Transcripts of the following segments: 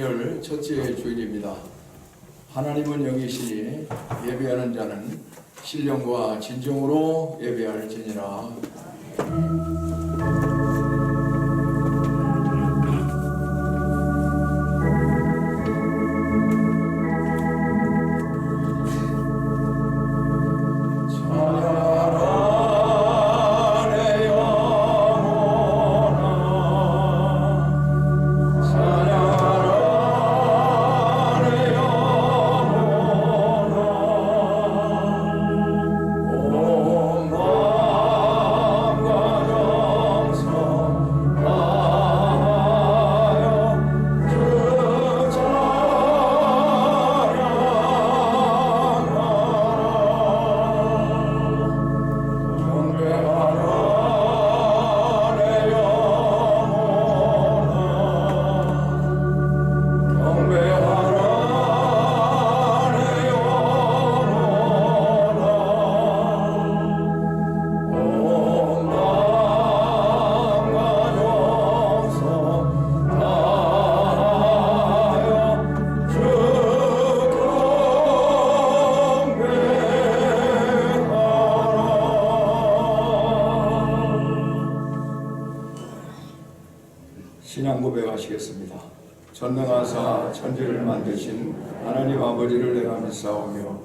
2절 첫째 주일입니다. 하나님은 여기시니 예배하는 자는 신령과 진정으로 예배할지니라. 신앙 고백하시겠습니다. 전능하사 천지를 만드신 하나님 아버지를 내가 믿사오며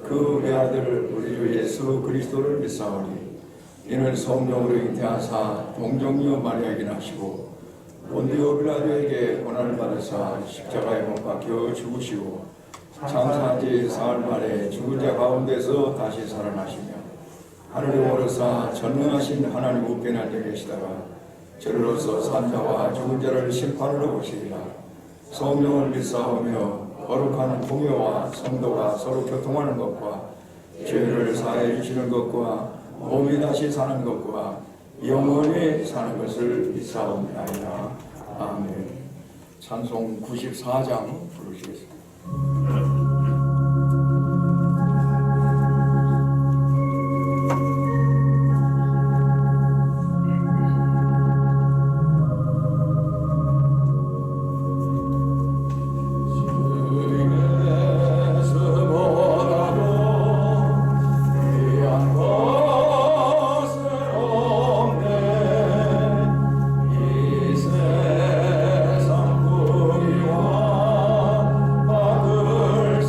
그 외아들 우리 주 예수 그리스도를 믿사오니 이는 성령으로 잉태하사 동정녀 마리아에게 나시고 본디오 빌라도에게 고난을 받으사 십자가에 못 박혀 죽으시고 장사한 지 사흘 만에 죽은 자 가운데서 다시 살아나시며 하늘에 오르사 전능하신 하나님 우편에 앉아 계시다가 저로서 산자와 죽은 자를 심판으로 보시리라. 성령을 믿사오며 거룩한 공회와 성도가 서로 교통하는 것과 죄를 사해 주시는 것과 몸이 다시 사는 것과 영원히 사는 것을 믿사옵나이다. 아멘. 찬송 94장 부르시겠습니다. 세상 뿌리와 박을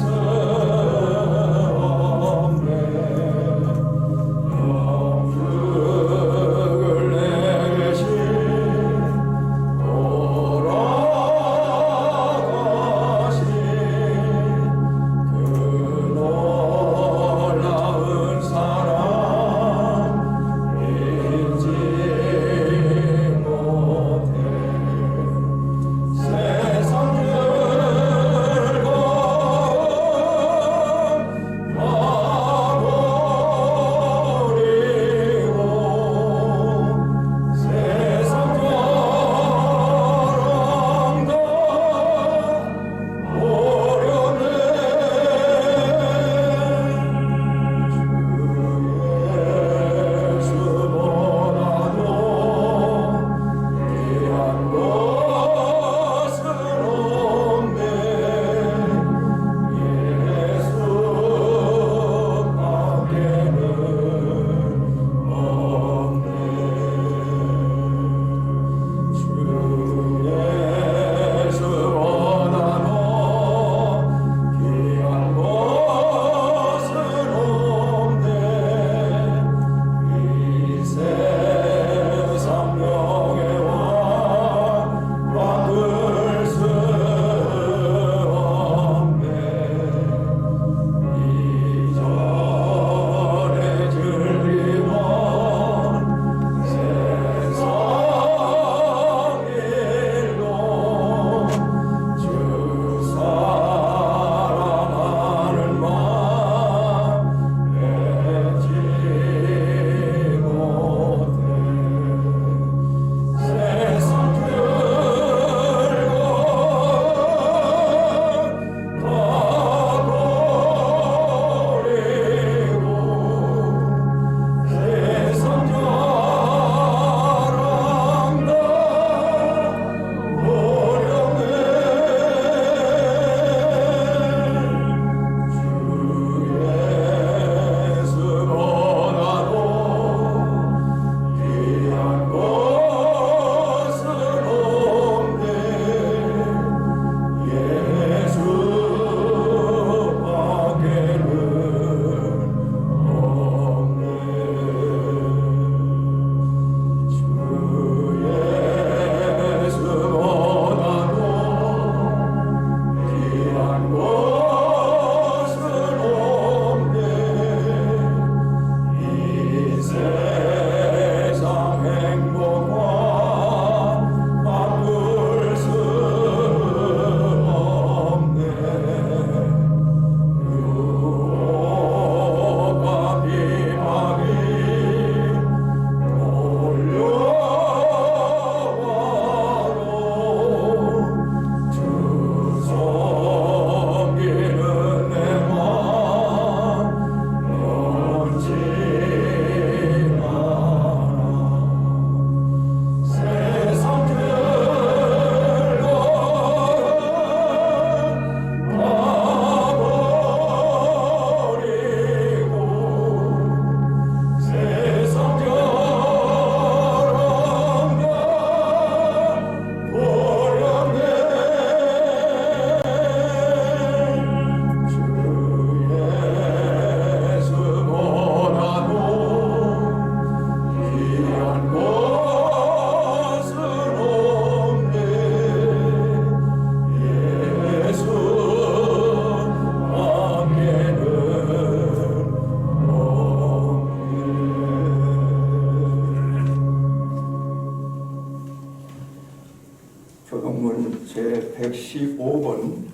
제 115번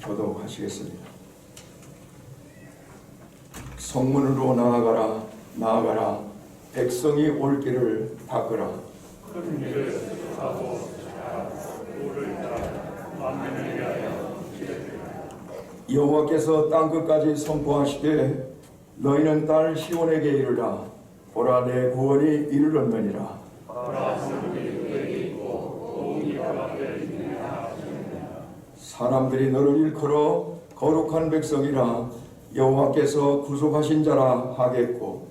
교독하시겠습니다. 성문으로 나아가라, 나아가라. 백성이 올 길을 닦으라. 큰 일을 하고 우를 따라 만민을 위하여 여호와께서 땅끝까지 선포하시되 너희는 딸 시온에게 이르라. 보라, 내 구원이 이르렀느니라. 사람들이 너를 일컬어 거룩한 백성이라 여호와께서 구속하신 자라 하겠고,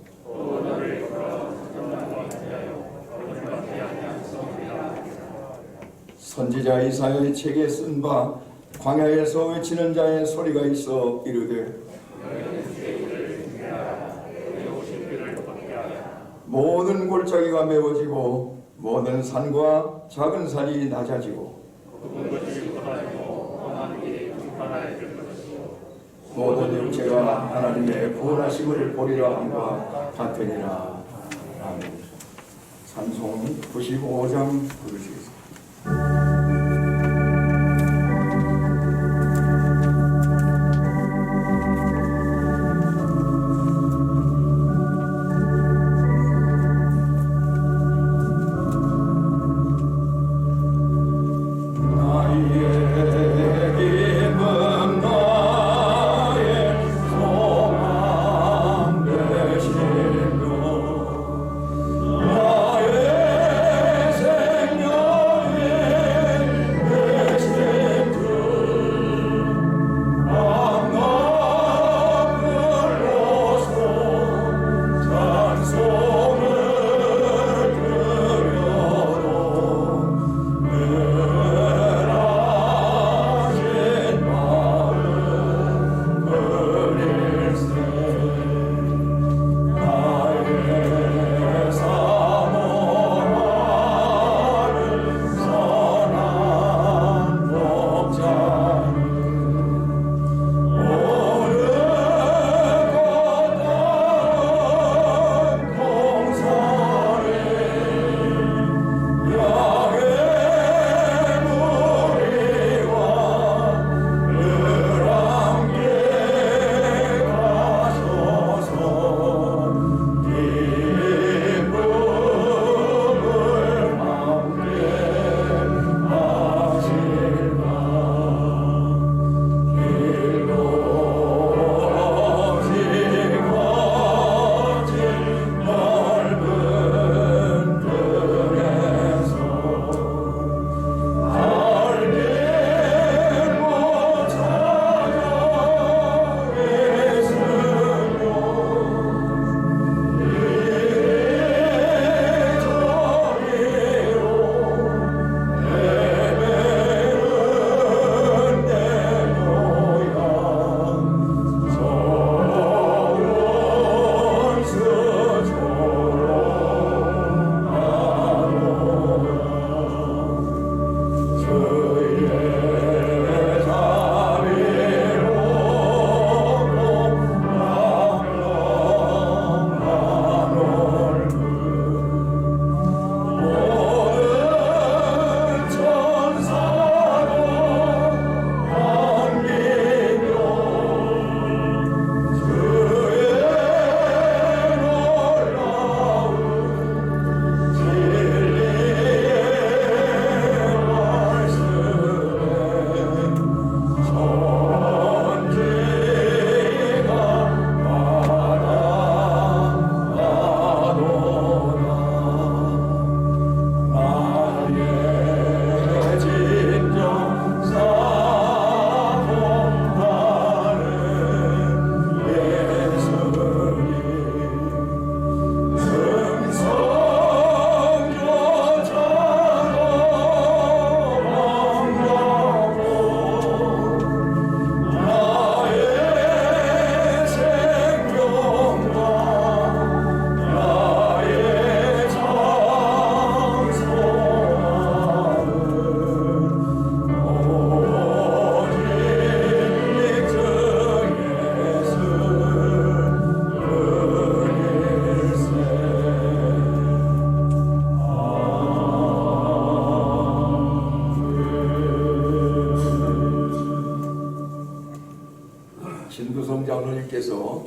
선지자 이사야의 책에 쓴 바 광야에서 외치는 자의 소리가 있어 이르되 모든 골짜기가 메워지고 모든 산과 작은 산이 낮아지고 모든 육체가 하나님의 구원하심을 보리라 함과 같으니라. 아멘. 찬송 95장 부르시겠습니다. 나의 생명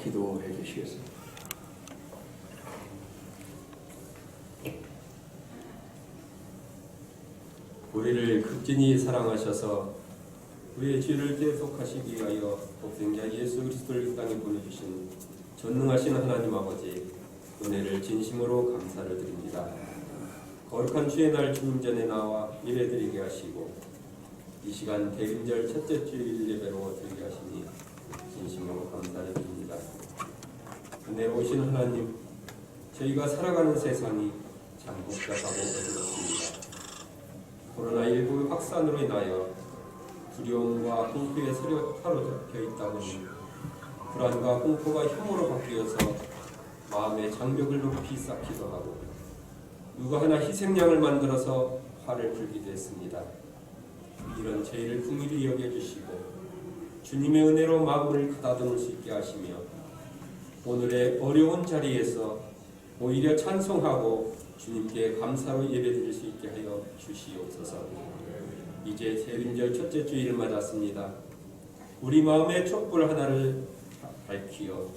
기도해 주시겠습니다. 우리를 극진히 사랑하셔서 우리의 죄를 대속하시기 위하여 독생자 예수 그리스도를 이 땅에 보내주신 전능하신 하나님 아버지, 은혜를 진심으로 감사를 드립니다. 거룩한 주의 날 주님 전에 나와 예배드리게 하시고 이 시간 대림절 첫째 주일 예배로 드리게 하시니 진심으로 감사를 드립니다. 은혜로우신 하나님, 저희가 살아가는 세상이 참 복잡하고 어렵습니다. 코로나19 확산으로 인하여 두려움과 공포에 사로잡혀 있다 보니 불안과 공포가 혐오로 바뀌어서 마음의 장벽을 높이 쌓기도 하고 누가 하나 희생양을 만들어서 화를 풀기도 했습니다. 이런 죄를 긍휼히 여겨주시고 주님의 은혜로 마음을 가다듬을 수 있게 하시며 오늘의 어려운 자리에서 오히려 찬송하고 주님께 감사로 예배드릴 수 있게 하여 주시옵소서. 이제 대림절 첫째 주일을 맞았습니다. 우리 마음의 촛불 하나를 밝히어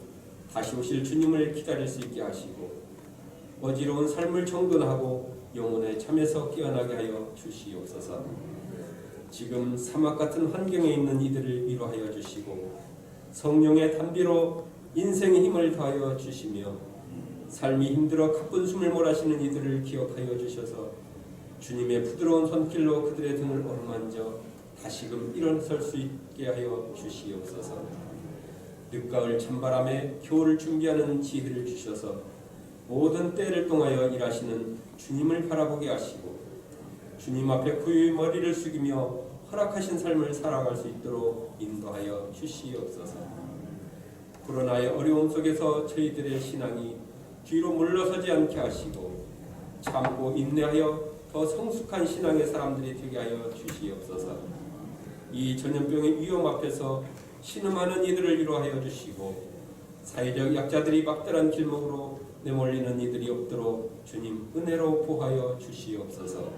다시 오실 주님을 기다릴 수 있게 하시고 어지러운 삶을 정돈하고 영혼의 잠에서 깨어나게 하여 주시옵소서. 지금 사막 같은 환경에 있는 이들을 위로하여 주시고 성령의 담비로 인생의 힘을 더하여 주시며 삶이 힘들어 가쁜 숨을 몰아쉬는 이들을 기억하여 주셔서 주님의 부드러운 손길로 그들의 등을 어루만져 다시금 일어설 수 있게 하여 주시옵소서. 늦가을 찬바람에 겨울을 준비하는 지혜를 주셔서 모든 때를 통하여 일하시는 주님을 바라보게 하시고 주님 앞에 고요히 머리를 숙이며 허락하신 삶을 살아갈 수 있도록 인도하여 주시옵소서. 코로나의 어려움 속에서 저희들의 신앙이 뒤로 물러서지 않게 하시고 참고 인내하여 더 성숙한 신앙의 사람들이 되게 하여 주시옵소서. 이 전염병의 위험 앞에서 신음하는 이들을 위로하여 주시고 사회적 약자들이 막다른 길목으로 내몰리는 이들이 없도록 주님 은혜로 보하여 주시옵소서.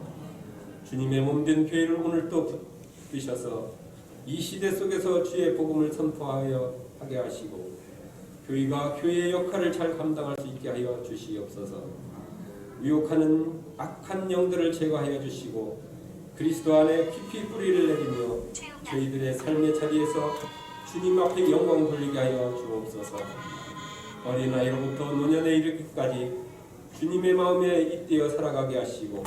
주님의 몸된 교회를 오늘도 붙드셔서 이 시대 속에서 주의 복음을 선포하여 하게 하시고 교회가 교회의 역할을 잘 감당할 수 있게 하여 주시옵소서. 유혹하는 악한 영들을 제거하여 주시고 그리스도 안에 깊이 뿌리를 내리며 저희들의 삶의 자리에서 주님 앞에 영광 돌리게 하여 주옵소서. 어린아이로부터 노년에 이르기까지 주님의 마음에 잇대어 살아가게 하시고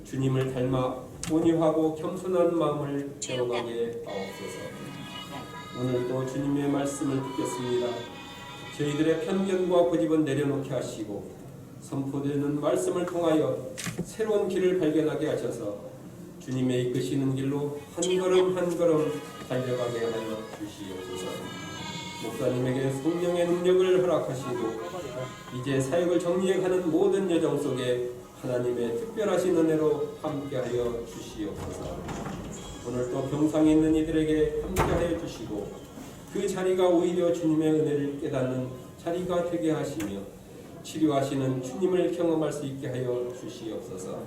주님을 닮아 온유하고 겸손한 마음을 배워가게 하옵소서. 오늘도 주님의 말씀을 듣겠습니다. 저희들의 편견과 고집은 내려놓게 하시고 선포되는 말씀을 통하여 새로운 길을 발견하게 하셔서 주님의 이끄시는 길로 한 걸음 한 걸음 달려가게 하여 주시옵소서. 목사님에게 성령의 능력을 허락하시고 이제 사역을 정리해가는 모든 여정 속에 하나님의 특별하신 은혜로 함께하여 주시옵소서. 오늘도 병상에 있는 이들에게 함께하여 주시고 그 자리가 오히려 주님의 은혜를 깨닫는 자리가 되게 하시며 치료하시는 주님을 경험할 수 있게 하여 주시옵소서.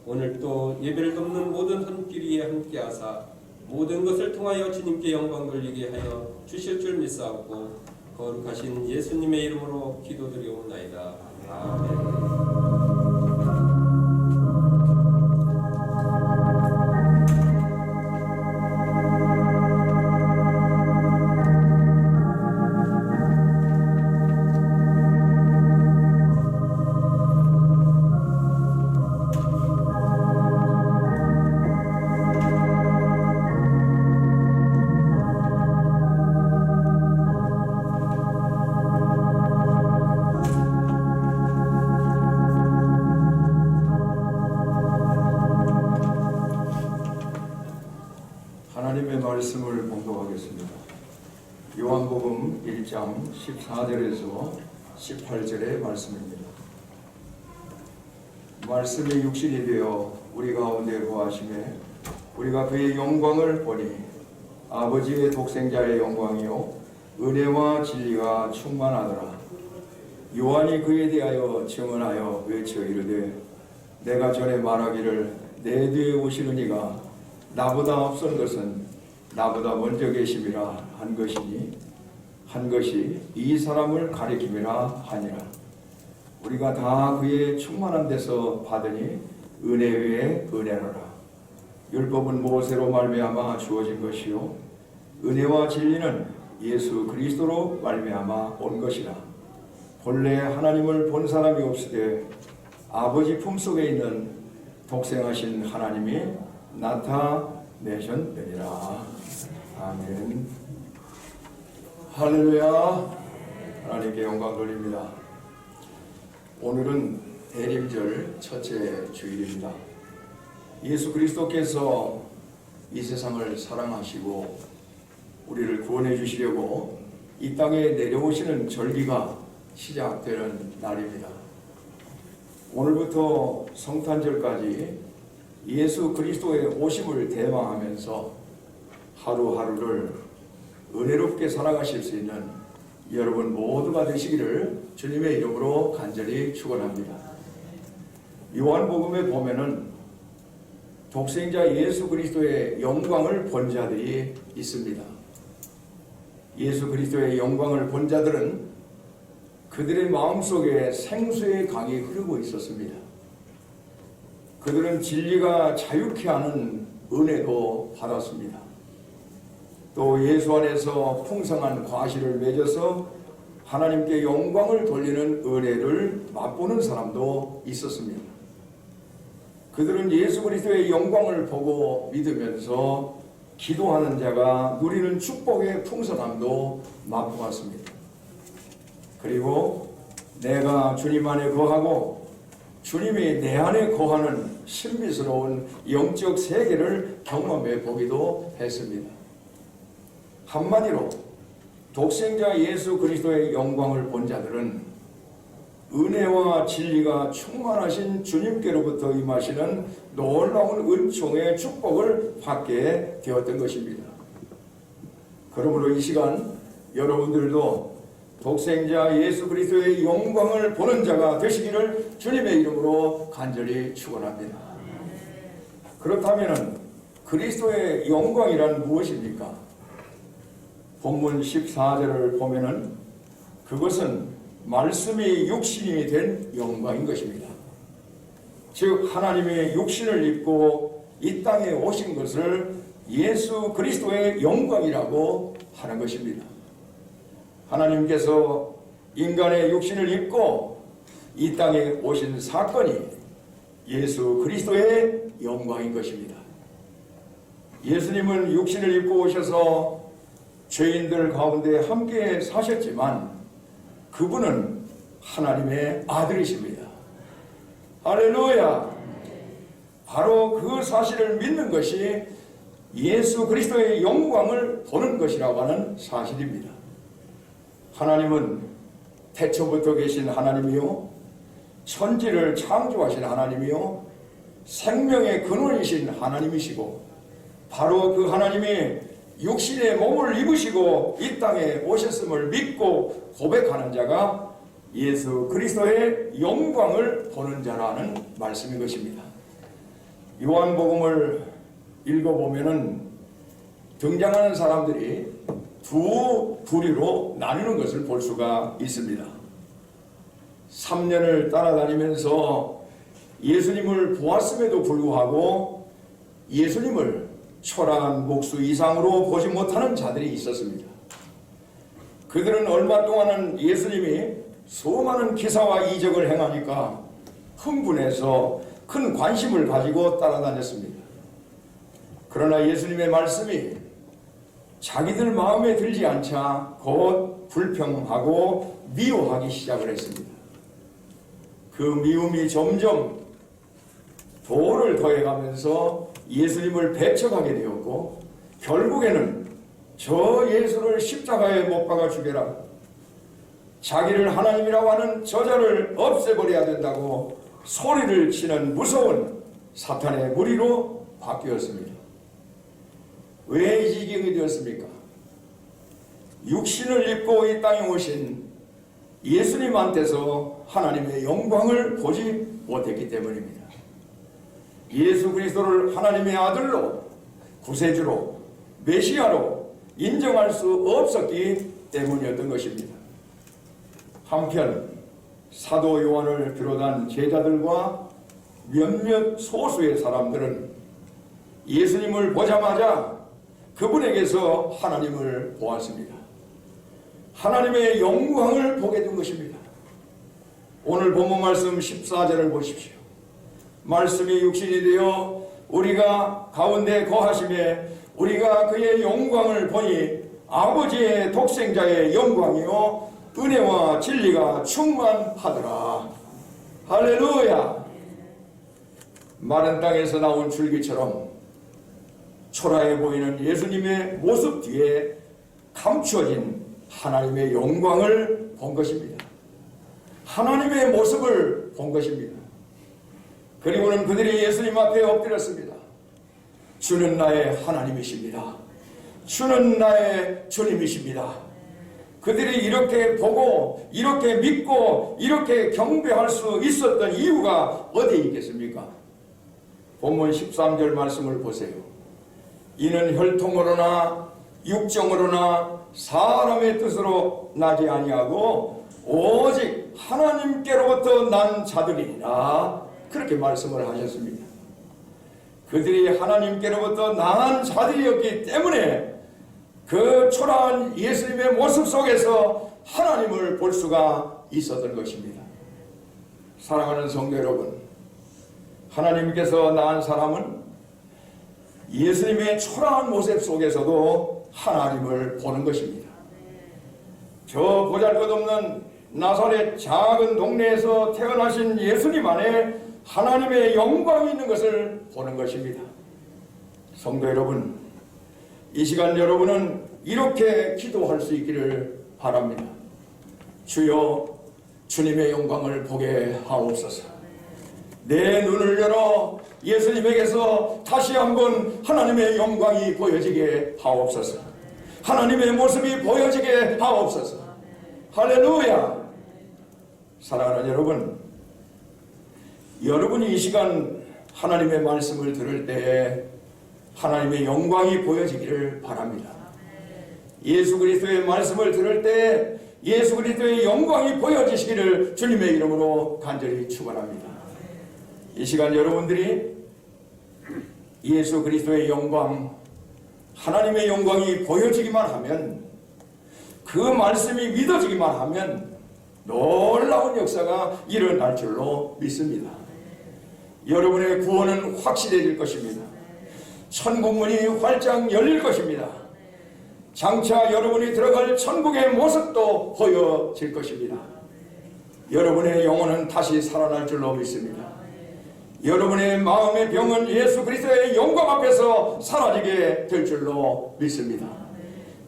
오늘도 예배를 돕는 모든 손길 위에 함께하사 모든 것을 통하여 주님께 영광 돌리게 하여 주실 줄 믿사옵고 거룩하신 예수님의 이름으로 기도드리옵나이다. 아멘. 하나님의 말씀을 봉독하겠습니다. 요한복음 1장 14절에서 18절의 말씀입니다. 말씀이 육신이 되어 우리 가운데 거하심에 우리가 그의 영광을 보니 아버지의 독생자의 영광이요 은혜와 진리가 충만하더라. 요한이 그에 대하여 증언하여 외쳐 이르되 내가 전에 말하기를 내 뒤에 오시는 이가 나보다 앞선 것은 나보다 먼저 계심이라 한 것이니 한 것이 이 사람을 가리킴이라 하니라. 우리가 다 그의 충만한 데서 받으니 은혜 위에 은혜로라. 율법은 모세로 말미암아 주어진 것이요 은혜와 진리는 예수 그리스도로 말미암아 온 것이라. 본래 하나님을 본 사람이 없으되 아버지 품속에 있는 독생하신 하나님이 나타내셨느니라. 아멘. 할렐루야. 하나님께 영광 돌립니다. 오늘은 대림절 첫째 주일입니다. 예수 그리스도께서 이 세상을 사랑하시고 우리를 구원해 주시려고 이 땅에 내려오시는 절기가 시작되는 날입니다. 오늘부터 성탄절까지 예수 그리스도의 오심을 대망하면서 하루하루를 은혜롭게 살아가실 수 있는 여러분 모두가 되시기를 주님의 이름으로 간절히 축원합니다. 요한복음에 보면은 독생자 예수 그리스도의 영광을 본 자들이 있습니다. 예수 그리스도의 영광을 본 자들은 그들의 마음속에 생수의 강이 흐르고 있었습니다. 그들은 진리가 자유케 하는 은혜도 받았습니다. 또 예수 안에서 풍성한 과실을 맺어서 하나님께 영광을 돌리는 은혜를 맛보는 사람도 있었습니다. 그들은 예수 그리스도의 영광을 보고 믿으면서 기도하는 자가 누리는 축복의 풍성함도 맛보았습니다. 그리고 내가 주님 안에 거하고 주님이 내 안에 거하는 신비스러운 영적 세계를 경험해 보기도 했습니다. 한마디로 독생자 예수 그리스도의 영광을 본 자들은 은혜와 진리가 충만하신 주님께로부터 임하시는 놀라운 은총의 축복을 받게 되었던 것입니다. 그러므로 이 시간 여러분들도 독생자 예수 그리스도의 영광을 보는 자가 되시기를 주님의 이름으로 간절히 축원합니다. 그렇다면 그리스도의 영광이란 무엇입니까? 본문 14절을 보면은 그것은 말씀이 육신이 된 영광인 것입니다. 즉 하나님의 육신을 입고 이 땅에 오신 것을 예수 그리스도의 영광이라고 하는 것입니다. 하나님께서 인간의 육신을 입고 이 땅에 오신 사건이 예수 그리스도의 영광인 것입니다. 예수님은 육신을 입고 오셔서 죄인들 가운데 함께 사셨지만 그분은 하나님의 아들이십니다. 할렐루야. 바로 그 사실을 믿는 것이 예수 그리스도의 영광을 보는 것이라고 하는 사실입니다. 하나님은 태초부터 계신 하나님이요 천지를 창조하신 하나님이요 생명의 근원이신 하나님이시고 바로 그 하나님이 육신의 몸을 입으시고 이 땅에 오셨음을 믿고 고백하는 자가 예수 그리스도의 영광을 보는 자라는 말씀인 것입니다. 요한복음을 읽어보면은 등장하는 사람들이 두 부류로 나뉘는 것을 볼 수가 있습니다. 3년을 따라다니면서 예수님을 보았음에도 불구하고 예수님을 초라한 목수 이상으로 보지 못하는 자들이 있었습니다. 그들은 얼마 동안은 예수님이 수많은 기사와 이적을 행하니까 흥분해서 큰 관심을 가지고 따라다녔습니다. 그러나 예수님의 말씀이 자기들 마음에 들지 않자 곧 불평하고 미워하기 시작을 했습니다. 그 미움이 점점 도를 더해가면서 예수님을 배척하게 되었고 결국에는 저 예수를 십자가에 못 박아 죽여라, 자기를 하나님이라고 하는 저자를 없애버려야 된다고 소리를 치는 무서운 사탄의 무리로 바뀌었습니다. 왜 이 지경이 되었습니까? 육신을 입고 이 땅에 오신 예수님한테서 하나님의 영광을 보지 못했기 때문입니다. 예수 그리스도를 하나님의 아들로, 구세주로, 메시아로 인정할 수 없었기 때문이었던 것입니다. 한편 사도 요한을 비롯한 제자들과 몇몇 소수의 사람들은 예수님을 보자마자 그분에게서 하나님을 보았습니다. 하나님의 영광을 보게 된 것입니다. 오늘 본문 말씀 14절을 보십시오. 말씀이 육신이 되어 우리가 가운데 거하심에 우리가 그의 영광을 보니 아버지의 독생자의 영광이요 은혜와 진리가 충만하더라. 할렐루야. 마른 땅에서 나온 줄기처럼 초라해 보이는 예수님의 모습 뒤에 감추어진 하나님의 영광을 본 것입니다. 하나님의 모습을 본 것입니다. 그리고는 그들이 예수님 앞에 엎드렸습니다. 주는 나의 하나님이십니다. 주는 나의 주님이십니다. 그들이 이렇게 보고 이렇게 믿고 이렇게 경배할 수 있었던 이유가 어디에 있겠습니까? 본문 13절 말씀을 보세요. 이는 혈통으로나 육정으로나 사람의 뜻으로 나지 아니하고 오직 하나님께로부터 난 자들이니라. 그렇게 말씀을 하셨습니다. 그들이 하나님께로부터 난 자들이었기 때문에 그 초라한 예수님의 모습 속에서 하나님을 볼 수가 있었던 것입니다. 사랑하는 성도 여러분, 하나님께서 낳은 사람은 예수님의 초라한 모습 속에서도 하나님을 보는 것입니다. 저 보잘것없는 나사렛 작은 동네에서 태어나신 예수님 안에 하나님의 영광이 있는 것을 보는 것입니다. 성도 여러분, 이 시간 여러분은 이렇게 기도할 수 있기를 바랍니다. 주여, 주님의 영광을 보게 하옵소서. 내 눈을 열어 예수님에게서 다시 한번 하나님의 영광이 보여지게 하옵소서. 하나님의 모습이 보여지게 하옵소서. 할렐루야. 사랑하는 여러분, 여러분이 이 시간 하나님의 말씀을 들을 때에 하나님의 영광이 보여지기를 바랍니다. 예수 그리스도의 말씀을 들을 때 예수 그리스도의 영광이 보여지시기를 주님의 이름으로 간절히 축원합니다. 이 시간 여러분들이 예수 그리스도의 영광, 하나님의 영광이 보여지기만 하면, 그 말씀이 믿어지기만 하면 놀라운 역사가 일어날 줄로 믿습니다. 여러분의 구원은 확실해질 것입니다. 천국문이 활짝 열릴 것입니다. 장차 여러분이 들어갈 천국의 모습도 보여질 것입니다. 여러분의 영혼은 다시 살아날 줄로 믿습니다. 여러분의 마음의 병은 예수 그리스도의 영광 앞에서 사라지게 될 줄로 믿습니다.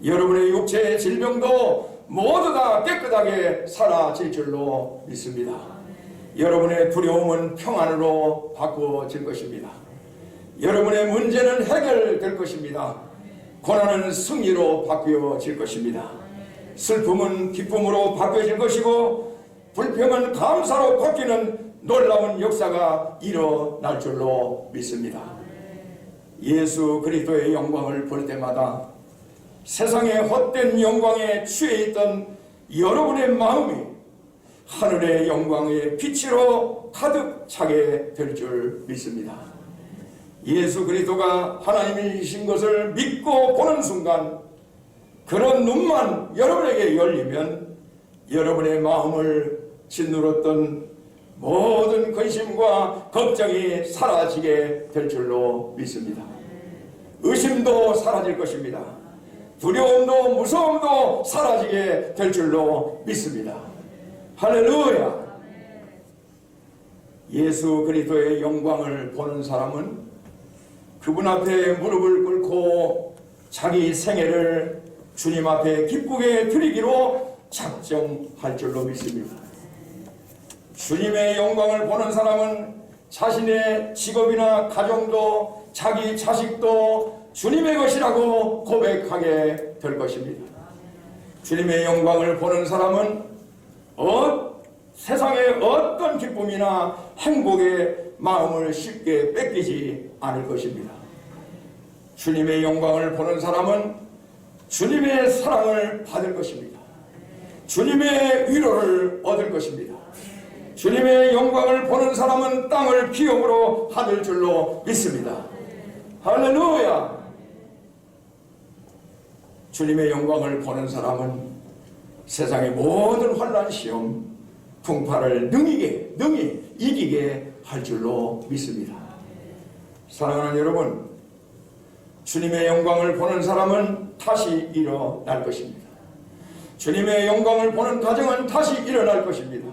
여러분의 육체의 질병도 모두 다 깨끗하게 사라질 줄로 믿습니다. 여러분의 두려움은 평안으로 바꾸어질 것입니다. 여러분의 문제는 해결될 것입니다. 고난은 승리로 바뀌어질 것입니다. 슬픔은 기쁨으로 바뀌어질 것이고 불평은 감사로 바뀌는 놀라운 역사가 일어날 줄로 믿습니다. 예수 그리스도의 영광을 볼 때마다 세상의 헛된 영광에 취해 있던 여러분의 마음이 하늘의 영광의 빛으로 가득 차게 될 줄 믿습니다. 예수 그리스도가 하나님이신 것을 믿고 보는 순간 그런 눈만 여러분에게 열리면 여러분의 마음을 짓누렀던 모든 근심과 걱정이 사라지게 될 줄로 믿습니다. 의심도 사라질 것입니다. 두려움도 무서움도 사라지게 될 줄로 믿습니다. 할렐루야. 예수 그리스도의 영광을 보는 사람은 그분 앞에 무릎을 꿇고 자기 생애를 주님 앞에 기쁘게 드리기로 작정할 줄로 믿습니다. 주님의 영광을 보는 사람은 자신의 직업이나 가정도 자기 자식도 주님의 것이라고 고백하게 될 것입니다. 주님의 영광을 보는 사람은 세상의 어떤 기쁨이나 행복의 마음을 쉽게 뺏기지 않을 것입니다. 주님의 영광을 보는 사람은 주님의 사랑을 받을 것입니다. 주님의 위로를 얻을 것입니다. 주님의 영광을 보는 사람은 땅을 기업으로 받을 줄로 믿습니다. 할렐루야! 주님의 영광을 보는 사람은 세상의 모든 환난 시험 풍파를 능히 이기게 할 줄로 믿습니다. 사랑하는 여러분, 주님의 영광을 보는 사람은 다시 일어날 것입니다. 주님의 영광을 보는 가정은 다시 일어날 것입니다.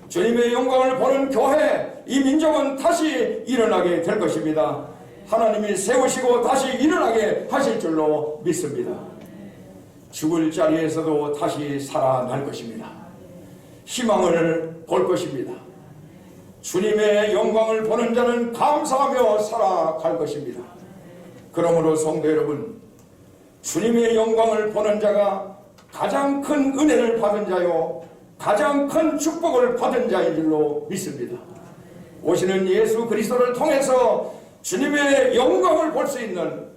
주님의 영광을 보는 교회, 이 민족은 다시 일어나게 될 것입니다. 하나님이 세우시고 다시 일어나게 하실 줄로 믿습니다. 죽을 자리에서도 다시 살아날 것입니다. 희망을 볼 것입니다. 주님의 영광을 보는 자는 감사하며 살아갈 것입니다. 그러므로 성도 여러분, 주님의 영광을 보는 자가 가장 큰 은혜를 받은 자요 가장 큰 축복을 받은 자인 줄로 믿습니다. 오시는 예수 그리스도를 통해서 주님의 영광을 볼 수 있는,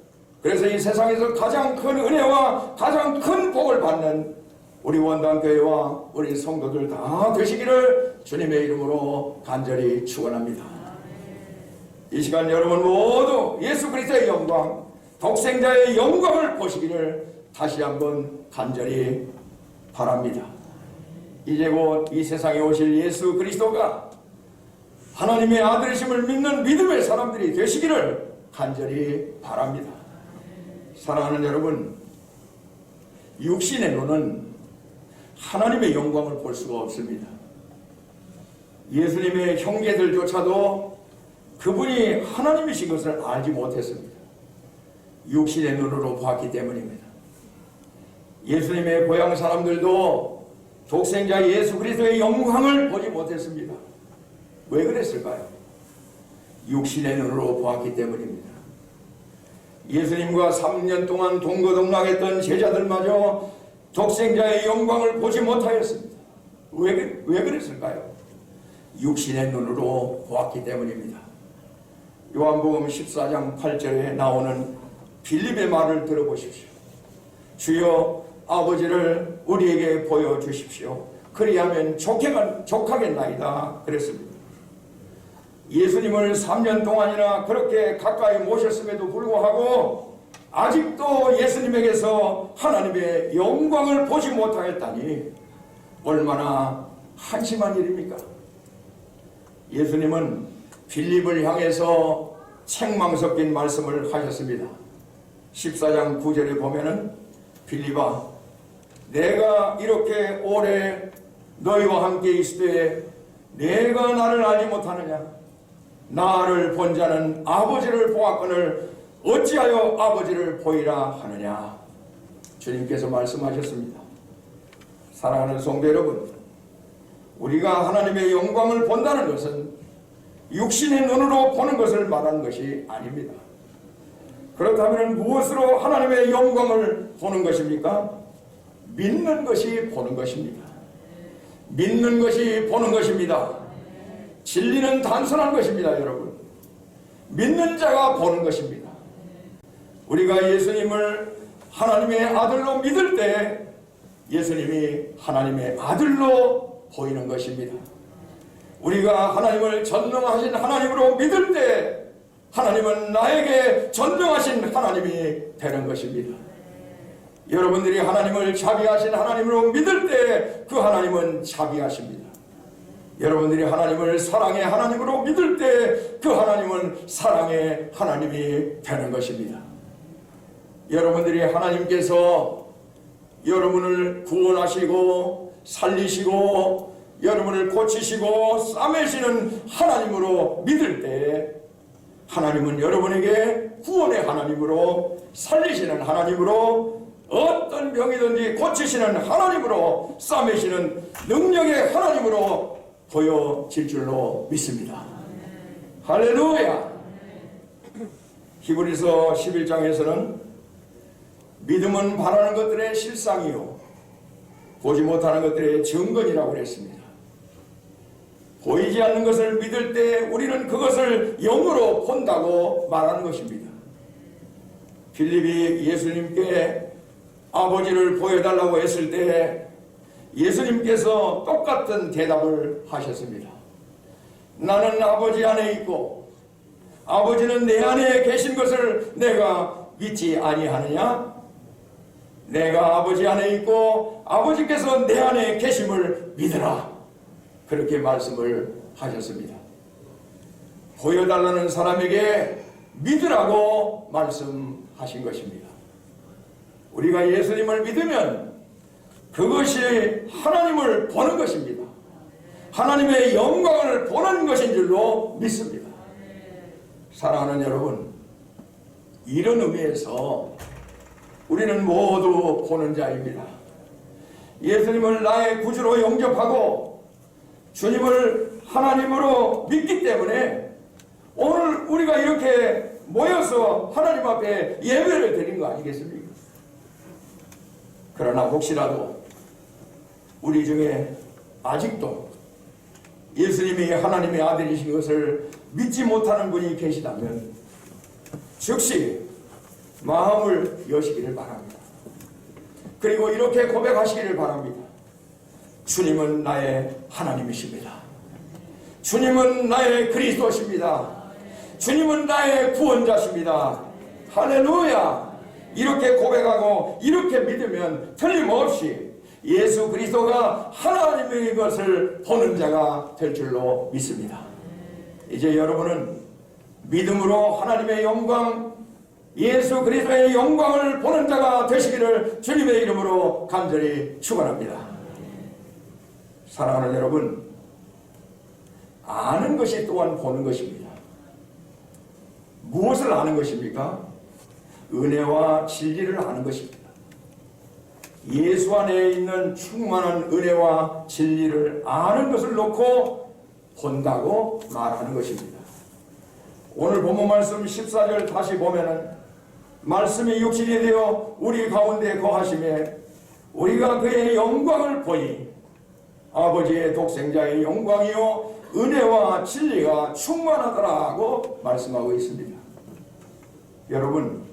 그래서 이 세상에서 가장 큰 은혜와 가장 큰 복을 받는 우리 원당교회와 우리 성도들 다 되시기를 주님의 이름으로 간절히 축원합니다. 이 시간 여러분 모두 예수 그리스도의 영광, 독생자의 영광을 보시기를 다시 한번 간절히 바랍니다. 이제 곧 이 세상에 오실 예수 그리스도가 하나님의 아들이심을 믿는 믿음의 사람들이 되시기를 간절히 바랍니다. 사랑하는 여러분, 육신의 눈은 하나님의 영광을 볼 수가 없습니다. 예수님의 형제들조차도 그분이 하나님이신 것을 알지 못했습니다. 육신의 눈으로 봤기 때문입니다. 예수님의 고향 사람들도 독생자 예수 그리스도의 영광을 보지 못했습니다. 왜 그랬을까요? 육신의 눈으로 보았기 때문입니다. 예수님과 3년 동안 동거동락했던 제자들마저 독생자의 영광을 보지 못하였습니다. 왜 그랬을까요? 육신의 눈으로 보았기 때문입니다. 요한복음 14장 8절에 나오는 빌립의 말을 들어보십시오. 주여 아버지를 우리에게 보여주십시오. 그리하면 족하겠나이다 그랬습니다. 예수님을 3년 동안이나 그렇게 가까이 모셨음에도 불구하고 아직도 예수님에게서 하나님의 영광을 보지 못하였다니 얼마나 한심한 일입니까? 예수님은 빌립을 향해서 책망 섞인 말씀을 하셨습니다. 14장 9절에 보면은 빌립아, 내가 이렇게 오래 너희와 함께 있을 때 내가 나를 알지 못하느냐? 나를 본 자는 아버지를 보았거늘 어찌하여 아버지를 보이라 하느냐? 주님께서 말씀하셨습니다. 사랑하는 성도 여러분, 우리가 하나님의 영광을 본다는 것은 육신의 눈으로 보는 것을 말하는 것이 아닙니다. 그렇다면 무엇으로 하나님의 영광을 보는 것입니까? 믿는 것이 보는 것입니다. 믿는 것이 보는 것입니다. 진리는 단순한 것입니다, 여러분. 믿는 자가 보는 것입니다. 우리가 예수님을 하나님의 아들로 믿을 때 예수님이 하나님의 아들로 보이는 것입니다. 우리가 하나님을 전능하신 하나님으로 믿을 때 하나님은 나에게 전능하신 하나님이 되는 것입니다. 여러분들이 하나님을 자비하신 하나님으로 믿을 때 그 하나님은 자비하십니다. 여러분들이 하나님을 사랑의 하나님으로 믿을 때 그 하나님은 사랑의 하나님이 되는 것입니다. 여러분들이 하나님께서 여러분을 구원하시고 살리시고 여러분을 고치시고 싸매시는 하나님으로 믿을 때 하나님은 여러분에게 구원의 하나님으로 살리시는 하나님으로 어떤 병이든지 고치시는 하나님으로 싸매시는 능력의 하나님으로 보여질 줄로 믿습니다. 할렐루야. 히브리서 11장에서는 믿음은 바라는 것들의 실상이요 보지 못하는 것들의 증거이라고 그랬습니다. 보이지 않는 것을 믿을 때 우리는 그것을 영으로 본다고 말하는 것입니다. 빌립이 예수님께 아버지를 보여달라고 했을 때 예수님께서 똑같은 대답을 하셨습니다. 나는 아버지 안에 있고 아버지는 내 안에 계신 것을 내가 믿지 아니하느냐? 내가 아버지 안에 있고 아버지께서 내 안에 계심을 믿으라. 그렇게 말씀을 하셨습니다. 보여달라는 사람에게 믿으라고 말씀하신 것입니다. 우리가 예수님을 믿으면 그것이 하나님을 보는 것입니다. 하나님의 영광을 보는 것인 줄로 믿습니다. 사랑하는 여러분, 이런 의미에서 우리는 모두 보는 자입니다. 예수님을 나의 구주로 영접하고 주님을 하나님으로 믿기 때문에 오늘 우리가 이렇게 모여서 하나님 앞에 예배를 드린 거 아니겠습니까? 그러나 혹시라도 우리 중에 아직도 예수님이 하나님의 아들이신 것을 믿지 못하는 분이 계시다면 즉시 마음을 여시기를 바랍니다. 그리고 이렇게 고백하시기를 바랍니다. 주님은 나의 하나님이십니다. 주님은 나의 그리스도십니다. 주님은 나의 구원자십니다. 할렐루야! 이렇게 고백하고 이렇게 믿으면 틀림없이 예수 그리스도가 하나님의 것을 보는 자가 될 줄로 믿습니다. 이제 여러분은 믿음으로 하나님의 영광, 예수 그리스도의 영광을 보는 자가 되시기를 주님의 이름으로 간절히 축원합니다. 사랑하는 여러분, 아는 것이 또한 보는 것입니다. 무엇을 아는 것입니까? 은혜와 진리를 아는 것입니다. 예수 안에 있는 충만한 은혜와 진리를 아는 것을 놓고 본다고 말하는 것입니다. 오늘 본문 말씀 14절 다시 보면은 말씀이 육신이 되어 우리 가운데 거하심에 우리가 그의 영광을 보니 아버지의 독생자의 영광이요 은혜와 진리가 충만하더라고 말씀하고 있습니다. 여러분,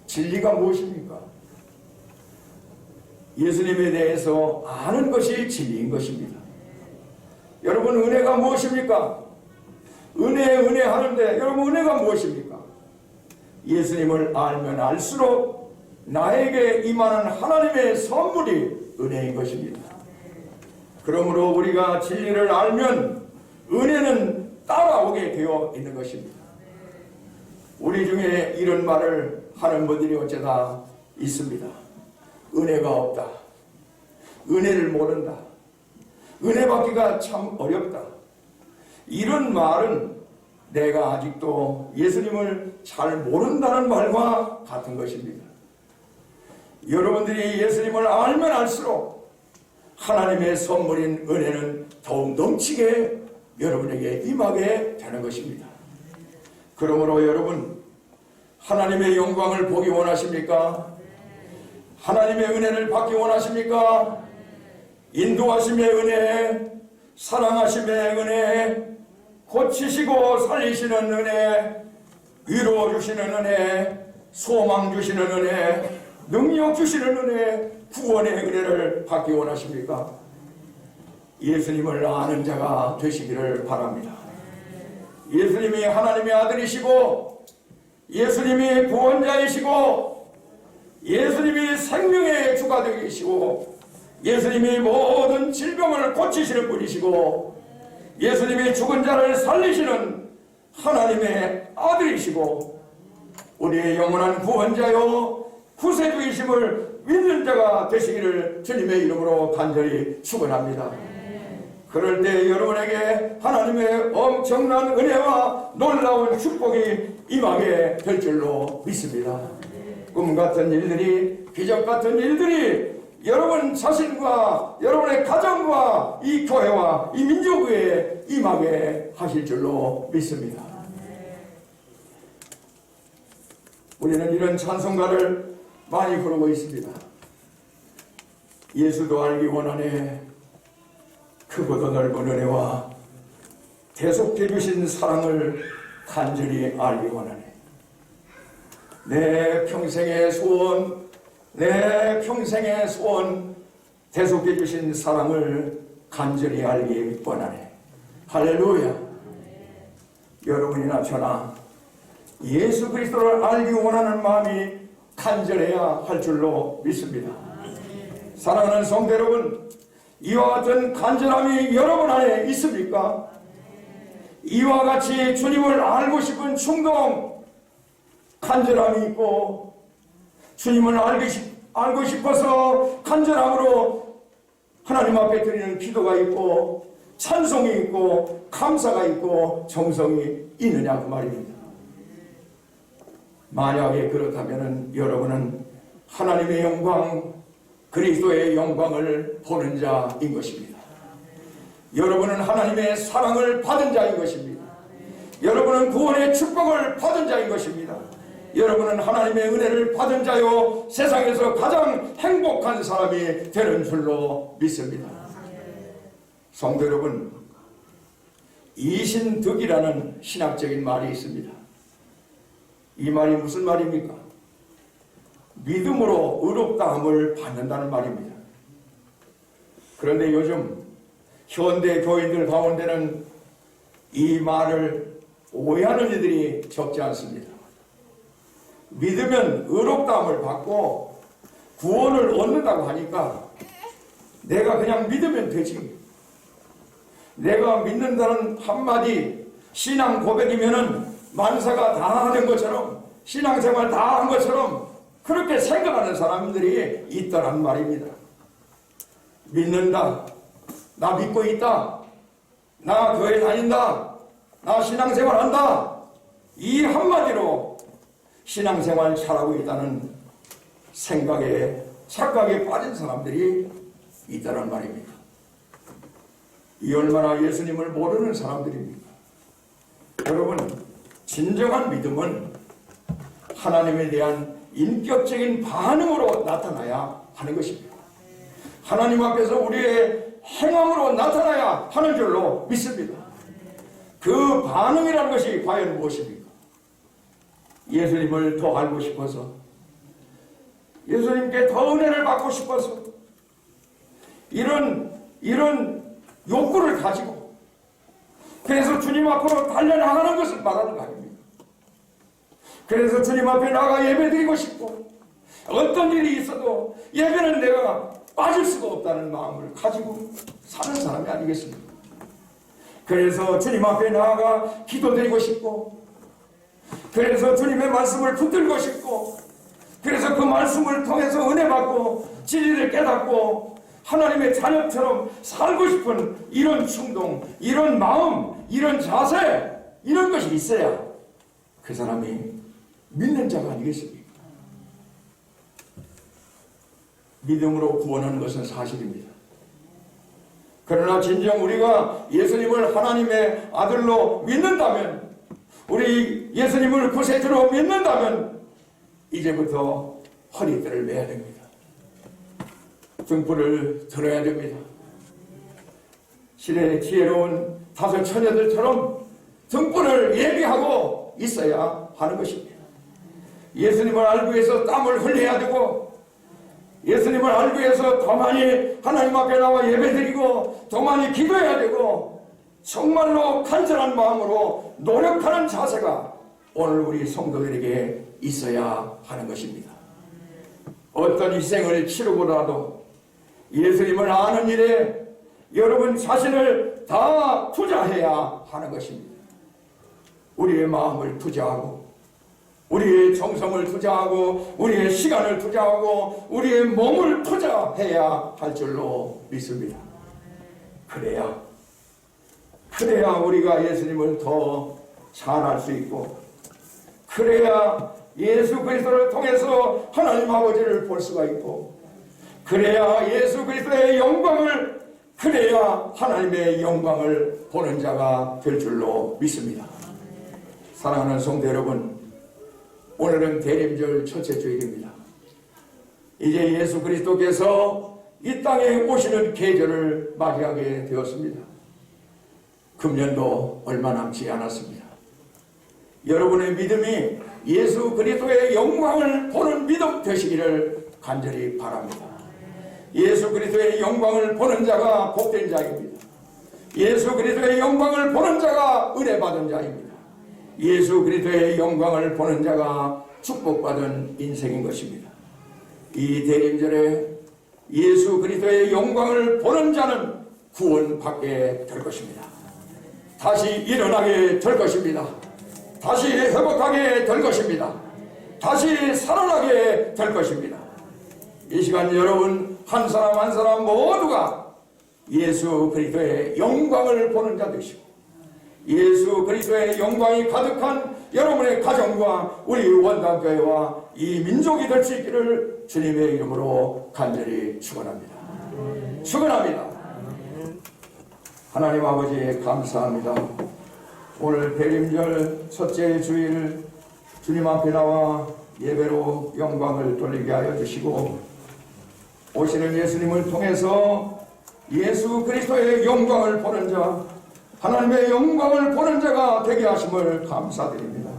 진리가 무엇입니까? 예수님에 대해서 아는 것이 진리인 것입니다. 여러분, 은혜가 무엇입니까? 은혜 하는데 여러분, 은혜가 무엇입니까? 예수님을 알면 알수록 나에게 임하는 하나님의 선물이 은혜인 것입니다. 그러므로 우리가 진리를 알면 은혜는 따라오게 되어 있는 것입니다. 우리 중에 이런 말을 하는 분들이 어쩌다 있습니다. 은혜가 없다. 은혜를 모른다. 은혜 받기가 참 어렵다. 이런 말은 내가 아직도 예수님을 잘 모른다는 말과 같은 것입니다. 여러분들이 예수님을 알면 알수록 하나님의 선물인 은혜는 더욱 넘치게 여러분에게 임하게 되는 것입니다. 그러므로 여러분, 하나님의 영광을 보기 원하십니까? 하나님의 은혜를 받기 원하십니까? 인도하심의 은혜, 사랑하심의 은혜, 고치시고 살리시는 은혜, 위로 주시는 은혜, 소망 주시는 은혜, 능력 주시는 은혜, 구원의 은혜를 받기 원하십니까? 예수님을 아는 자가 되시기를 바랍니다. 예수님이 하나님의 아들이시고 예수님이 구원자이시고 예수님이 생명의 주가 되시고 예수님이 모든 질병을 고치시는 분이시고 예수님이 죽은 자를 살리시는 하나님의 아들이시고 우리의 영원한 구원자요 구세주이심을 믿는 자가 되시기를 주님의 이름으로 간절히 축원합니다. 그럴 때 여러분에게 하나님의 엄청난 은혜와 놀라운 축복이 임하게 될 줄로 믿습니다. 꿈 같은 일들이, 기적 같은 일들이 여러분 자신과 여러분의 가정과 이 교회와 이 민족 위에 임하게 하실 줄로 믿습니다. 우리는 이런 찬송가를 많이 부르고 있습니다. 예수도 알기 원하네, 크고도 넓은 은혜와 대속해 주신 사랑을 간절히 알기 원하네. 내 평생의 소원, 내 평생의 소원 대속해 주신 사랑을 간절히 알기 원하네. 할렐루야. 여러분이나 저나 예수 그리스도를 알기 원하는 마음이 간절해야 할 줄로 믿습니다. 사랑하는 성도 여러분, 이와 같은 간절함이 여러분 안에 있습니까? 이와 같이 주님을 알고 싶은 충동, 간절함이 있고, 주님을 알고 싶어서 간절함으로 하나님 앞에 드리는 기도가 있고, 찬송이 있고, 감사가 있고, 정성이 있느냐 그 말입니다. 만약에 그렇다면 여러분은 하나님의 영광, 그리스도의 영광을 보는 자인 것입니다. 여러분은 하나님의 사랑을 받은 자인 것입니다. 여러분은 구원의 축복을 받은 자인 것입니다. 여러분은 하나님의 은혜를 받은 자요, 세상에서 가장 행복한 사람이 되는 줄로 믿습니다. 성도 여러분, 이신득이라는 신학적인 말이 있습니다. 이 말이 무슨 말입니까? 믿음으로 의롭다함을 받는다는 말입니다. 그런데 요즘 현대 교인들 가운데는 이 말을 오해하는 이들이 적지 않습니다. 믿으면 의롭다함을 받고 구원을 얻는다고 하니까 내가 그냥 믿으면 되지. 내가 믿는다는 한마디 신앙 고백이면은 만사가 다 된 것처럼, 신앙생활 다 한 것처럼 그렇게 생각하는 사람들이 있다란 말입니다. 믿는다, 나 믿고 있다, 나 교회 다닌다, 나 신앙생활 한다, 이 한마디로 신앙생활 잘하고 있다는 생각에, 착각에 빠진 사람들이 있다란 말입니다. 이 얼마나 예수님을 모르는 사람들입니까? 여러분, 진정한 믿음은 하나님에 대한 인격적인 반응으로 나타나야 하는 것입니다. 하나님 앞에서 우리의 행함으로 나타나야 하는 줄로 믿습니다. 그 반응이라는 것이 과연 무엇입니까? 예수님을 더 알고 싶어서, 예수님께 더 은혜를 받고 싶어서, 이런 욕구를 가지고 그래서 주님 앞으로 달려나가는 것을 말하는 거 아닙니까? 그래서 주님 앞에 나가 예배드리고 싶고, 어떤 일이 있어도 예배는 내가 빠질 수가 없다는 마음을 가지고 사는 사람이 아니겠습니까? 그래서 주님 앞에 나아가 기도드리고 싶고, 그래서 주님의 말씀을 붙들고 싶고, 그래서 그 말씀을 통해서 은혜 받고 진리를 깨닫고 하나님의 자녀처럼 살고 싶은 이런 충동, 이런 마음, 이런 자세, 이런 것이 있어야 그 사람이 믿는 자가 아니겠습니까? 믿음으로 구원하는 것은 사실입니다. 그러나 진정 우리가 예수님을 하나님의 아들로 믿는다면, 우리 예수님을 구세주로 믿는다면 이제부터 허리띠를 매야 됩니다. 등불을 들어야 됩니다. 시대의 지혜로운 다섯 처녀들처럼 등불을 예비하고 있어야 하는 것입니다. 예수님을 알기 위해서 땀을 흘려야 되고, 예수님을 알기 위해서 더 많이 하나님 앞에 나와 예배드리고 더 많이 기도해야 되고, 정말로 간절한 마음으로 노력하는 자세가 오늘 우리 성도들에게 있어야 하는 것입니다. 어떤 희생을 치르고라도 예수님을 아는 일에 여러분 자신을 다 투자해야 하는 것입니다. 우리의 마음을 투자하고, 우리의 정성을 투자하고, 우리의 시간을 투자하고, 우리의 몸을 투자해야 할 줄로 믿습니다. 그래야 우리가 예수님을 더 잘 알 수 있고, 그래야 예수 그리스도를 통해서 하나님 아버지를 볼 수가 있고, 그래야 예수 그리스도의 영광을, 그래야 하나님의 영광을 보는 자가 될 줄로 믿습니다. 사랑하는 성도 여러분, 오늘은 대림절 첫째 주일입니다. 이제 예수 그리스도께서 이 땅에 오시는 계절을 맞이하게 되었습니다. 금년도 얼마 남지 않았습니다. 여러분의 믿음이 예수 그리스도의 영광을 보는 믿음 되시기를 간절히 바랍니다. 예수 그리스도의 영광을 보는 자가 복된 자입니다. 예수 그리스도의 영광을 보는 자가 은혜 받은 자입니다. 예수 그리스도의 영광을 보는 자가 축복받은 인생인 것입니다. 이 대림절에 예수 그리스도의 영광을 보는 자는 구원받게 될 것입니다. 다시 일어나게 될 것입니다. 다시 회복하게 될 것입니다. 다시 살아나게 될 것입니다. 이 시간 여러분 한 사람 한 사람 모두가 예수 그리스도의 영광을 보는 자 되시고 예수 그리스도의 영광이 가득한 여러분의 가정과 우리 원당교회와 이 민족이 될 수 있기를 주님의 이름으로 간절히 축원합니다. 축원합니다. 하나님 아버지 감사합니다. 오늘 대림절 첫째 주일 주님 앞에 나와 예배로 영광을 돌리게 하여 주시고 오시는 예수님을 통해서 예수 그리스도의 영광을 보는 자 하나님의 영광을 보는 자가 되게 하심을 감사드립니다.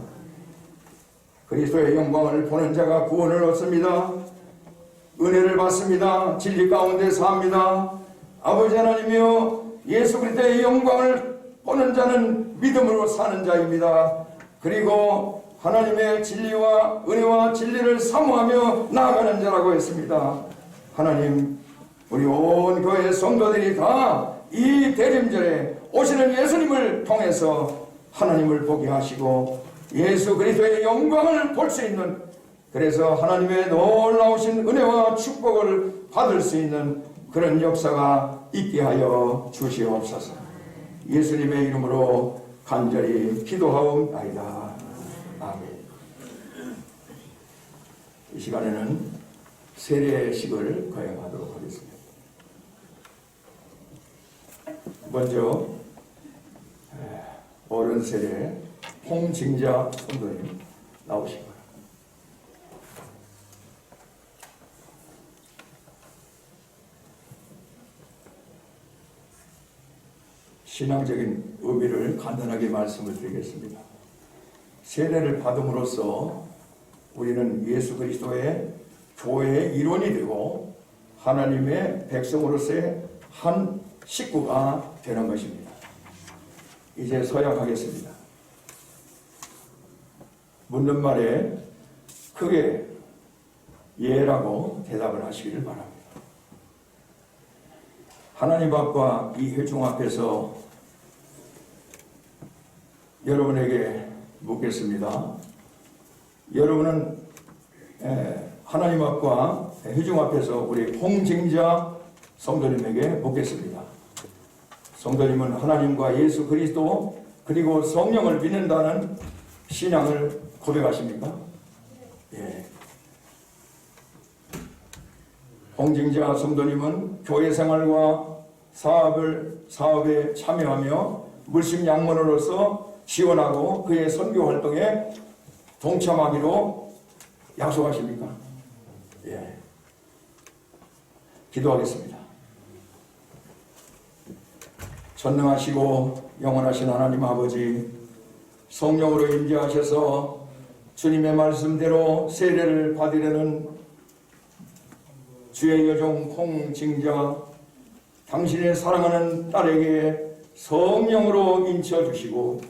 그리스도의 영광을 보는 자가 구원을 얻습니다. 은혜를 받습니다. 진리 가운데 삽니다. 아버지 하나님이여 예수 그리스도의 영광을 보는 자는 믿음으로 사는 자입니다. 그리고 하나님의 진리와 은혜와 진리를 사모하며 나아가는 자라고 했습니다. 하나님 우리 온 교회 성도들이 다 이 대림절에 오시는 예수님을 통해서 하나님을 보게 하시고 예수 그리스도의 영광을 볼 수 있는 그래서 하나님의 놀라우신 은혜와 축복을 받을 수 있는 그런 역사가 있게 하여 주시옵소서. 예수님의 이름으로 간절히 기도하옵나이다. 아멘. 이 시간에는 세례식을 거행하도록 하겠습니다. 먼저 어른 세례 홍징자 성도님 나오시기 바랍니다. 신앙적인 의미를 간단하게 말씀을 드리겠습니다. 세례를 받음으로써 우리는 예수 그리스도의 교회의 일원이 되고 하나님의 백성으로서의 한 식구가 되는 것입니다. 이제 서약하겠습니다. 묻는 말에 크게 예라고 대답을 하시기를 바랍니다. 하나님 앞과 이 회중 앞에서 여러분에게 묻겠습니다. 여러분은 하나님 앞과 회중 앞에서 우리 홍징자 성도님에게 묻겠습니다. 성도님은 하나님과 예수 그리스도 그리고 성령을 믿는다는 신앙을 고백하십니까? 예. 홍징자 성도님은 교회 생활과 사업에 참여하며 물심양면으로서 지원하고 그의 선교 활동에 동참하기로 약속하십니까? 예. 기도하겠습니다. 전능하시고 영원하신 하나님 아버지, 성령으로 임재하셔서 주님의 말씀대로 세례를 받으려는 주의 여종 홍징자, 당신의 사랑하는 딸에게 성령으로 인쳐주시고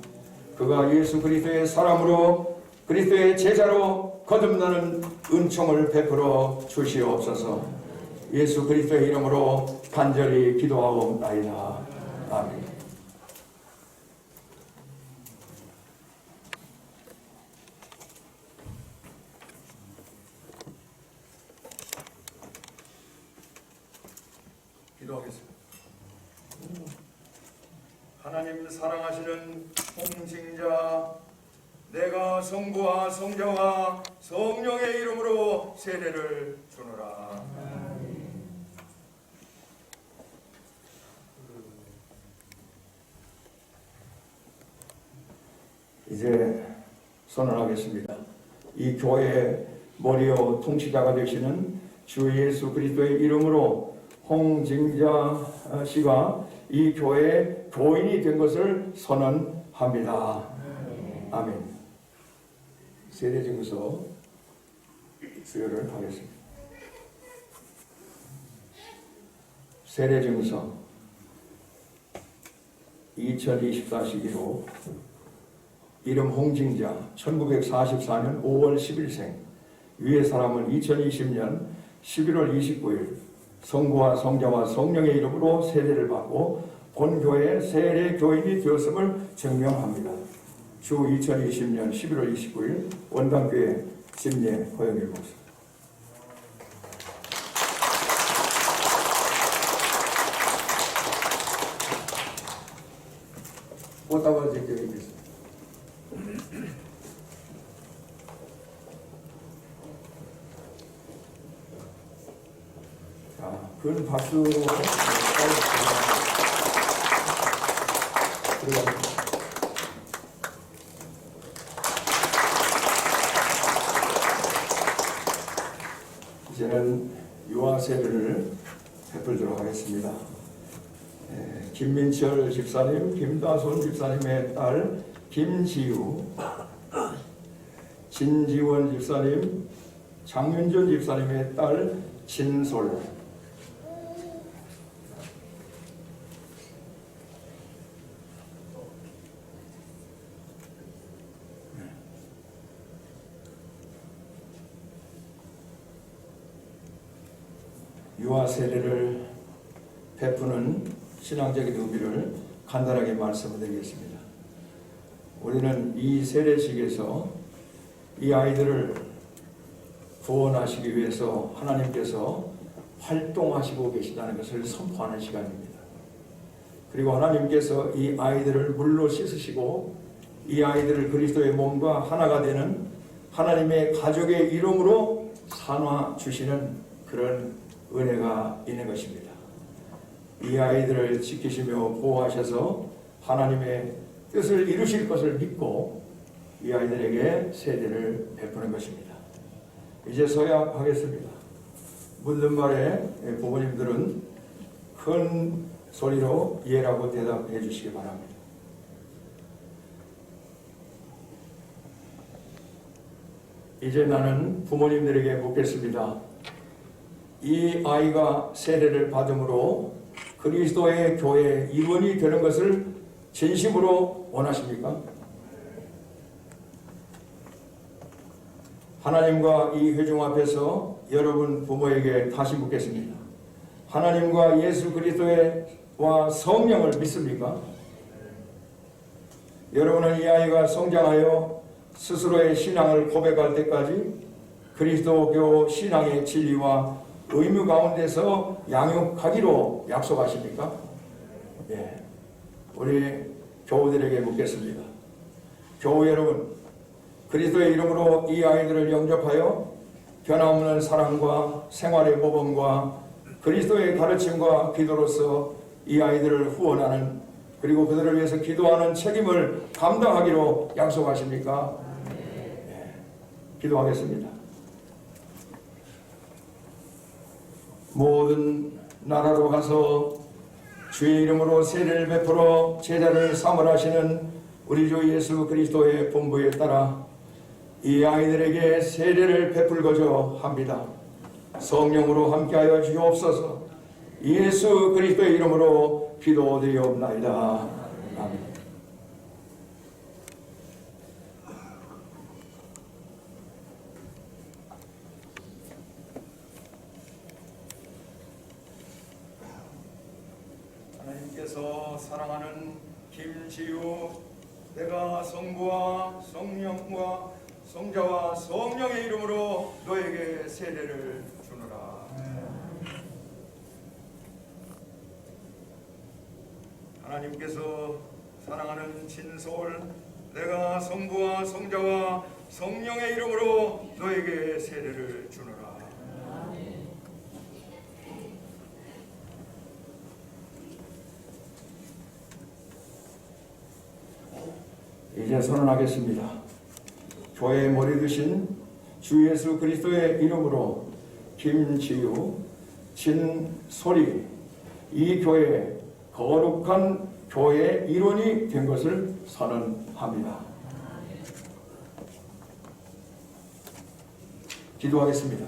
그가 예수 그리스도의 사람으로 그리스도의 제자로 거듭나는 은총을 베풀어 주시옵소서. 예수 그리스도의 이름으로 간절히 기도하옵나이다. 아멘. 기도하겠습니다. 하나님 사랑하시는 홍징자, 내가 성부와 성자와 성령의 이름으로 세례를 주노라. 이제 선언하겠습니다. 이 교회의 머리요 통치자가 되시는 주 예수 그리스도의 이름으로 홍징자 씨가 이 교회의 교인이 된 것을 선언합니다. 아멘. 세례증서 수여를 하겠습니다. 세례증서 2024 시기로 이름 홍징자 1944년 5월 10일생 위의 사람은 2020년 11월 29일 성부와 성자와 성령의 이름으로 세례를 받고 본교회 세례 교인이 되었음을 증명합니다. 주 2020년 11월 29일 원당교회 심예 허영일 목사. 꽃다발 제껴있겠습니다. 자, 큰 박수로 들어갑니다. 이제는 유아 세례를 베풀도록 하겠습니다. 김민철 집사님, 김다손 집사님의 딸 김지우, 진지원 집사님, 장윤전 집사님의 딸 진솔, 유아 세례를 베푸는 신앙적인 의미를 간단하게 말씀을 드리겠습니다. 우리는 이 세례식에서 이 아이들을 구원하시기 위해서 하나님께서 활동하시고 계시다는 것을 선포하는 시간입니다. 그리고 하나님께서 이 아이들을 물로 씻으시고 이 아이들을 그리스도의 몸과 하나가 되는 하나님의 가족의 이름으로 산화 주시는 그런 은혜가 있는 것입니다. 이 아이들을 지키시며 보호하셔서 하나님의 뜻을 이루실 것을 믿고 이 아이들에게 세례를 베푸는 것입니다. 이제서야 하겠습니다. 묻는 말에 부모님들은 큰 소리로 예라고 대답해 주시기 바랍니다. 이제 나는 부모님들에게 묻겠습니다. 이 아이가 세례를 받음으로 그리스도의 교회 일원이 되는 것을 진심으로 원하십니까? 하나님과 이 회중 앞에서 여러분 부모에게 다시 묻겠습니다. 하나님과 예수 그리스도와 성령을 믿습니까? 여러분은 이 아이가 성장하여 스스로의 신앙을 고백할 때까지 그리스도교 신앙의 진리와 의무 가운데서 양육하기로 약속하십니까? 예. 우리 교우들에게 묻겠습니다. 교우 여러분, 그리스도의 이름으로 이 아이들을 영접하여 변함없는 사랑과 생활의 모범과 그리스도의 가르침과 기도로서 이 아이들을 후원하는 그리고 그들을 위해서 기도하는 책임을 감당하기로 약속하십니까? 예. 기도하겠습니다. 모든 나라로 가서 주의 이름으로 세례를 베풀어 제자를 삼으라시는 우리 주 예수 그리스도의 본부에 따라 이 아이들에게 세례를 베풀고자 합니다. 성령으로 함께하여 주옵소서. 예수 그리스도의 이름으로 기도드리옵나이다. 아멘. 하나님께서 사랑하는 김지우, 내가 성부와 성령과 성자와 성령의 이름으로 너에게 세례를 주노라. 하나님께서 사랑하는 진솔, 내가 성부와 성자와 성령의 이름으로 너에게 세례를 주노라. 이제 선언하겠습니다. 교회의 머리 되신 주 예수 그리스도의 이름으로 김지우, 진소리, 이 교회 거룩한 교회의 일원이 된 것을 선언합니다. 기도하겠습니다.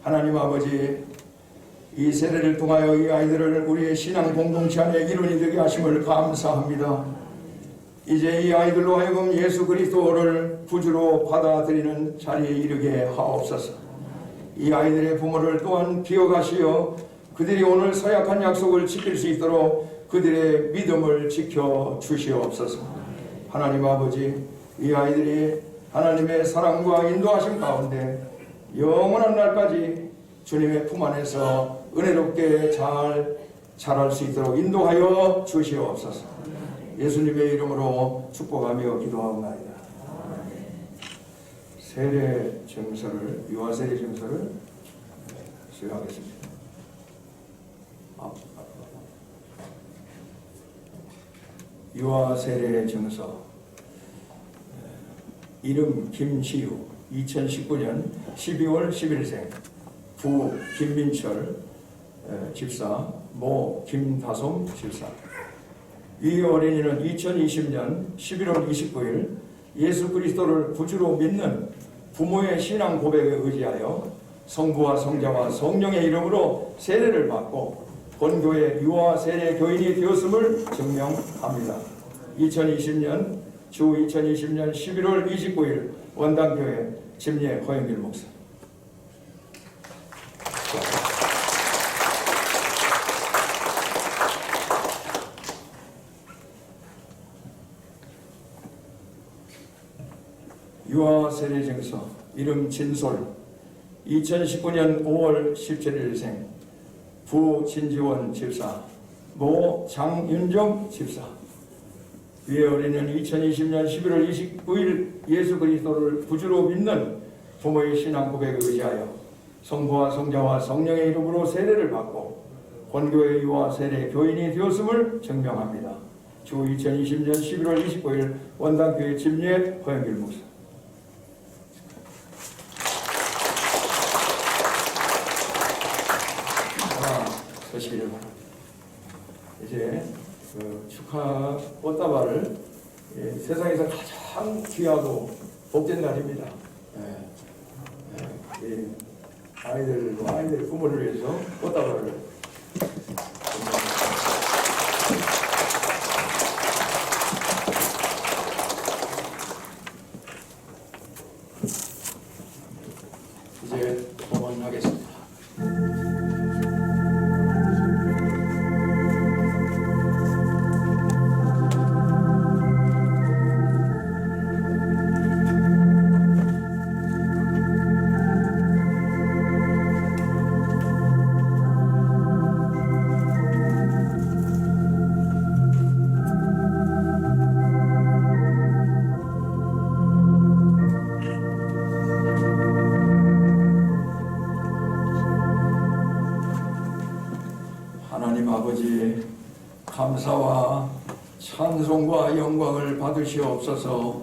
하나님 아버지, 이 세례를 통하여 이 아이들을 우리의 신앙 공동체 안에 일원이 되게 하심을 감사합니다. 이제 이 아이들로 하여금 예수 그리스도를 구주로 받아들이는 자리에 이르게 하옵소서. 이 아이들의 부모를 또한 기억하시어 그들이 오늘 서약한 약속을 지킬 수 있도록 그들의 믿음을 지켜 주시옵소서. 하나님 아버지, 이 아이들이 하나님의 사랑과 인도하심 가운데 영원한 날까지 주님의 품 안에서 은혜롭게 잘 자랄 수 있도록 인도하여 주시옵소서. 예수님의 이름으로 축복하며 기도하옵나이다. 세례 증서를, 유아 세례 증서를 수여하겠습니다. 유아 세례 증서. 이름 김시유, 2019년 12월 11생, 부 김민철 집사, 모 김다솜 집사. 이 어린이는 2020년 11월 29일 예수 그리스도를 구주로 믿는 부모의 신앙 고백에 의지하여 성부와 성자와 성령의 이름으로 세례를 받고 본교의 유아 세례 교인이 되었음을 증명합니다. 2020년 11월 29일 원당교회 집례 허영길 목사. 유아 세례 증서. 이름 진솔, 2019년 5월 17일생, 부 진지원 집사, 모 장윤정 집사. 위의 어린이는 2020년 11월 29일 예수 그리스도를 구주로 믿는 부모의 신앙 고백에 의지하여 성부와 성자와 성령의 이름으로 세례를 받고 본교의 유아 세례 교인이 되었음을 증명합니다. 주 2020년 11월 29일 원당교회 집례 허영길 목사. 서시기를 바랍니다. 이제 축하 꽃다발을 세상에서 가장 귀하고 복된 날입니다. 아이들 부모를 위해서 꽃다발을 이제 봉헌하겠습니다. 하나님 아버지, 감사와 찬송과 영광을 받으시옵소서.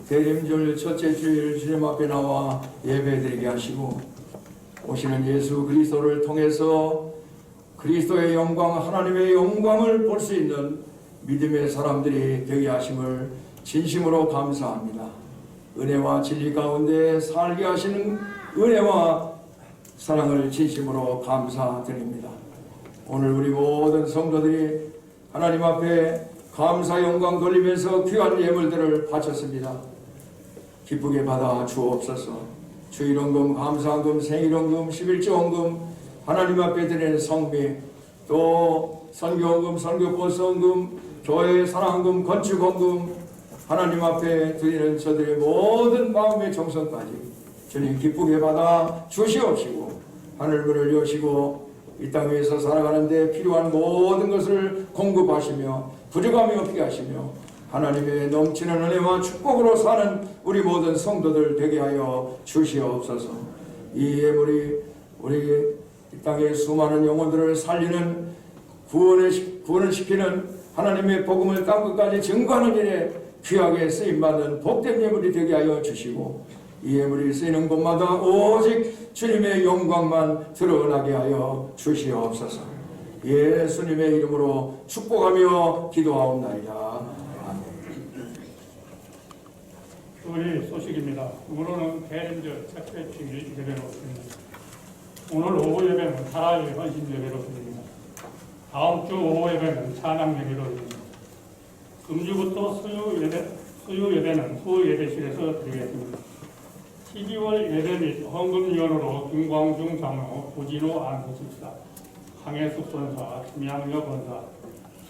대림절 첫째 주일 주님 앞에 나와 예배드리게 하시고 오시는 예수 그리스도를 통해서 그리스도의 영광, 하나님의 영광을 볼 수 있는 믿음의 사람들이 되게 하심을 진심으로 감사합니다. 은혜와 진리 가운데 살게 하시는 은혜와 사랑을 진심으로 감사드립니다. 오늘 우리 모든 성도들이 하나님 앞에 감사 영광 돌리면서 귀한 예물들을 바쳤습니다. 기쁘게 받아 주옵소서. 주일원금, 감사원금, 생일원금, 11조원금, 하나님 앞에 드리는 성비, 또 선교원금, 선교보수원금, 교회 사랑원금, 건축원금, 하나님 앞에 드리는 저들의 모든 마음의 정성까지 주님 기쁘게 받아 주시옵시고 하늘문을 여시고 이 땅 위에서 살아가는데 필요한 모든 것을 공급하시며 부족함이 없게 하시며 하나님의 넘치는 은혜와 축복으로 사는 우리 모든 성도들 되게 하여 주시옵소서. 이 예물이 우리 이 땅의 수많은 영혼들을 살리는 구원을 시키는 하나님의 복음을 땅 끝까지 증거하는 일에 귀하게 쓰임받는 복된 예물이 되게 하여 주시고 이 예물이 쓰이는 곳마다 오직 주님의 영광만 드러나게 하여 주시옵소서. 예수님의 이름으로 축복하며 기도하옵나이다. 우리 소식입니다. 우로는 대림절 첫째 주일 예배로 있습니다. 오늘 오후 예배는 하나의 헌신 예배로 드립니다. 다음 주 오후 예배는 찬양 예배로 드립니다. 금주부터 수요 예배는 후 예배실에서 드리겠습니다. 12월 예배 및 헌금위원으로 김광중 장로, 고진호 안수집사, 강혜숙 권사, 김양여 권사,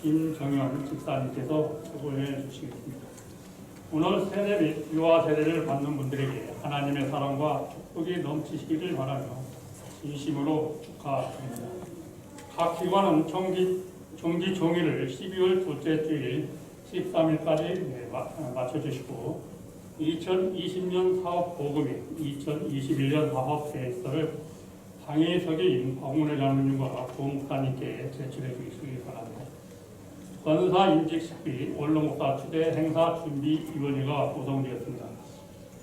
김정현 집사님께서 수고해 주시겠습니다. 오늘 세례 및 유아 세례를 받는 분들에게 하나님의 사랑과 축복이 넘치시기를 바라며 진심으로 축하드립니다. 각 기관은 정기 종일을 12월 둘째 주일 13일까지 맞춰주시고 2020년 사업 보고및 2021년 사업 계획서를 당회서기인 박문혜 장로님과 부목사님께 제출해 주시기 바랍니다. 권사 임직식비 원로목사 추대 행사준비위원회가 구성되었습니다.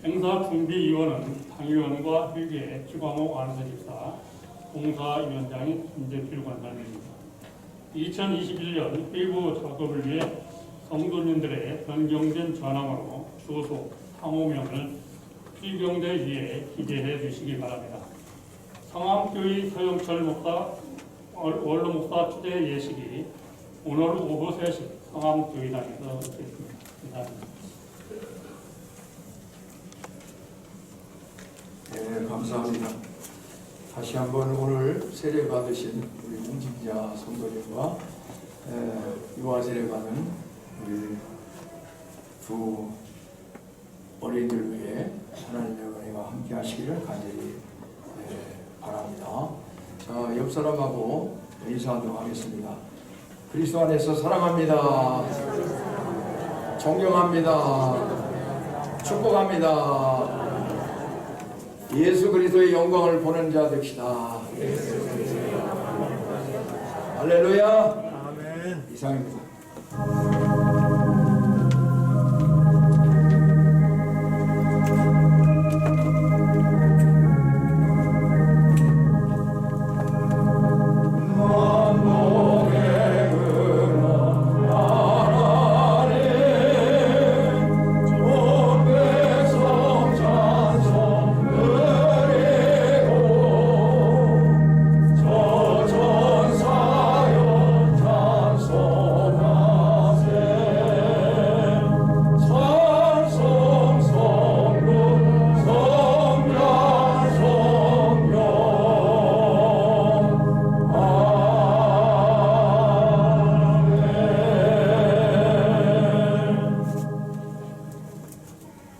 행사준비위원은 당위원과 회계 주광호 안수집사, 공사위원장인 김재필 관장입니다. 2021년 회부 작업을 위해 성도님들의 변경된 전함으로 주소, 상호명을 필경대위에 기재해 주시기 바랍니다. 성암교회 서영철 목사, 원로 목사 추대 예식이 오늘 오후 3시 성암교회당에서 있겠습니다. 감사합니다. 네, 감사합니다. 다시 한번 오늘 세례 받으신 우리 웅직자 성도님과 유아 세례 받은 우리 두 어린이들 위해 하나님의 은혜가 함께 하시기를 간절히 바랍니다. 자, 옆 사람하고 인사하도록 하겠습니다. 그리스도 안에서 사랑합니다. 존경합니다. 축복합니다. 예수 그리스도의 영광을 보는 자 됩시다. 할렐루야. 아멘. 이상입니다.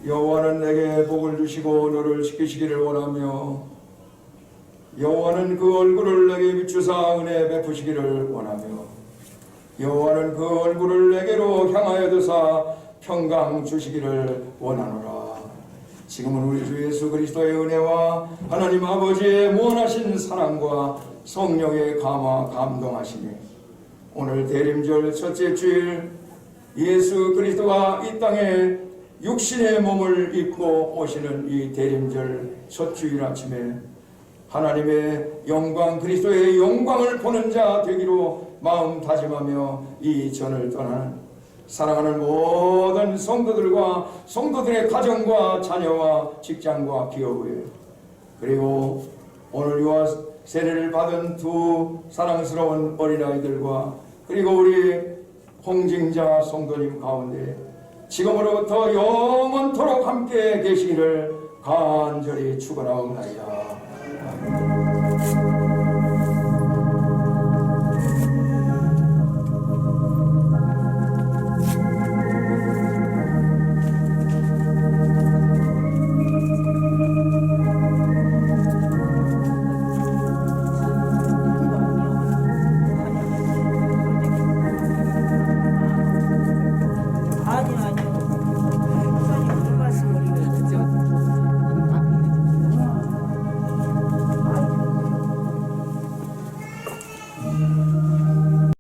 여호와는 내게 복을 주시고 너를 지키시기를 원하며 여호와는 그 얼굴을 내게 비추사 은혜 베푸시기를 원하며 여호와는 그 얼굴을 내게로 향하여 드사 평강 주시기를 원하노라. 지금은 우리 주 예수 그리스도의 은혜와 하나님 아버지의 무한하신 사랑과 성령의 감화 감동하시니 오늘 대림절 첫째 주일 예수 그리스도가 이 땅에 육신의 몸을 입고 오시는 이 대림절 첫 주일 아침에 하나님의 영광 그리스도의 영광을 보는 자 되기로 마음 다짐하며 이 전을 떠나는 사랑하는 모든 성도들과 성도들의 가정과 자녀와 직장과 기업에 그리고 오늘 유아 세례를 받은 두 사랑스러운 어린아이들과 그리고 우리 홍징자 성도님 가운데 지금으로부터 영원토록 함께 계시기를 간절히 축원하옵나이다.